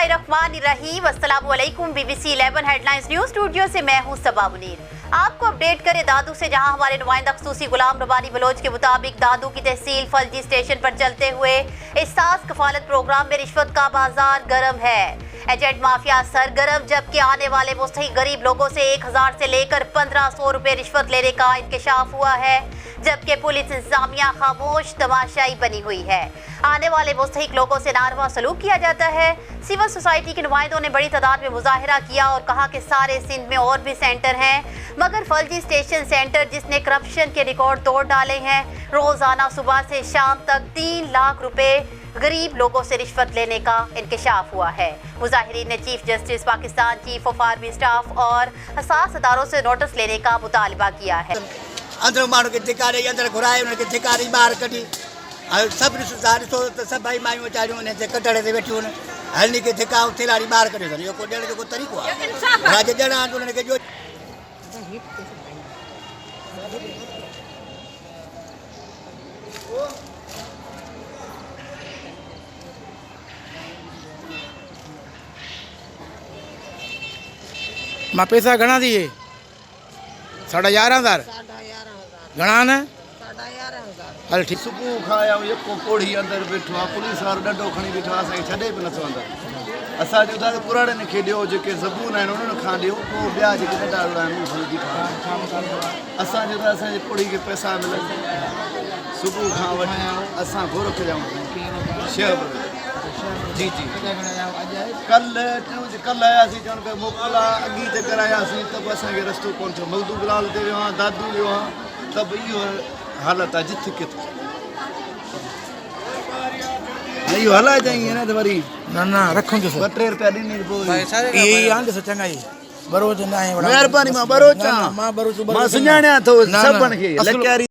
बिस्मिल्लाहिर्रहमानिर्रहीम। अस्सलाम वालेकुम। BBC 11 हेडलाइंस न्यूज स्टूडियो से मैं हूं सबा मुनीर। आपको अपडेट करें दादू से, जहां हमारे नुमाइंदा खसूसी गुलाम रबानी बलोच के मुताबिक दादू की तहसील फलजी स्टेशन पर चलते हुए एहसास कफालत प्रोग्राम में रिश्वत का बाजार गर्म है। एजेंट माफिया सरगर्म, जबकि आने वाले मुस्तहिक गरीब लोगों से 1000 से लेकर 1500 रुपए रिश्वत लेने का इंकशाफ हुआ है, जबकि पुलिस इंतजामिया खामोश तमाशाई बनी हुई है। आने वाले मुस्तहिक लोगों से नारवा सलूक किया जाता है। सिविल सोसाइटी के नुमाइंदों ने बड़ी तादाद में मुजाहिरा किया और कहा कि सारे सिंध में और भी सेंटर हैं, मगर फलजी स्टेशन सेंटर जिसने करप्शन के रिकॉर्ड तोड़ डाले हैं, रोजाना सुबह से शाम तक 3 लाख रुपए गरीब लोगों से रिश्वत लेने का इंकशाफ हुआ है। मुजाहिरीन ने chief justice Pakistan, chief of army staff और हसास अदारों से नोटिस लेने का मुतालबा किया है। अंदर माण्हू खे धिकारे, अंदर घुराए, उनखे धिकारी ॿाहिरि कढी सभु ॾिसो त सभु भाई मायूं वीचारियूं हुन ते कटड़े ते वेठियूं आहिनि, हलनी खे धिका थेलाड़ी ॿाहिरि कढी छॾियो। इहो को ॾियण जो को तरीक़ो आहे? राज ॾियण आहे त उन्हनि खे जो मां पैसा घणा दिए? 11,500 घणा न? हल ठीक। सुबुह खां आया आहियूं, यको कोढ़ी अंदरि वेठो आहे, पुलिस वारो ॾंडो खणी बीठो आहे, असांखे छॾे बि नथो अंदरि। असां चऊं था पुराणनि खे ॾियो, जेके ज़बून आहिनि उन्हनि खां ॾियो, पोइ ॿिया जेके ॾंडा आहिनि उहे खणी बीठा आहिनि। असां चऊं था असांजे कोढ़ी खे पैसा मिलनि। सुबुह खां वठी असां गोर खे ॼाऊं 6 जी जी कल्ह आयासीं, चवनि पिया मोकिल आहे, अॻी ते करायासीं त बि असांखे रस्तो कोन थियो। मखदूम लाल ते वियो आहे, दादू वियो आहे, त बि इहो हालत आहे जिथे किथे। इहो हलाए जाएंगे न त वरी न रखूं जो 2-3 रुपया ॾिनी पोइ ये आंद से चंगा ही बरोच ना है बड़ा महिरबानी। मां बरोच मां बरोच मां सुञाणिया थो सभनि खे लचारी।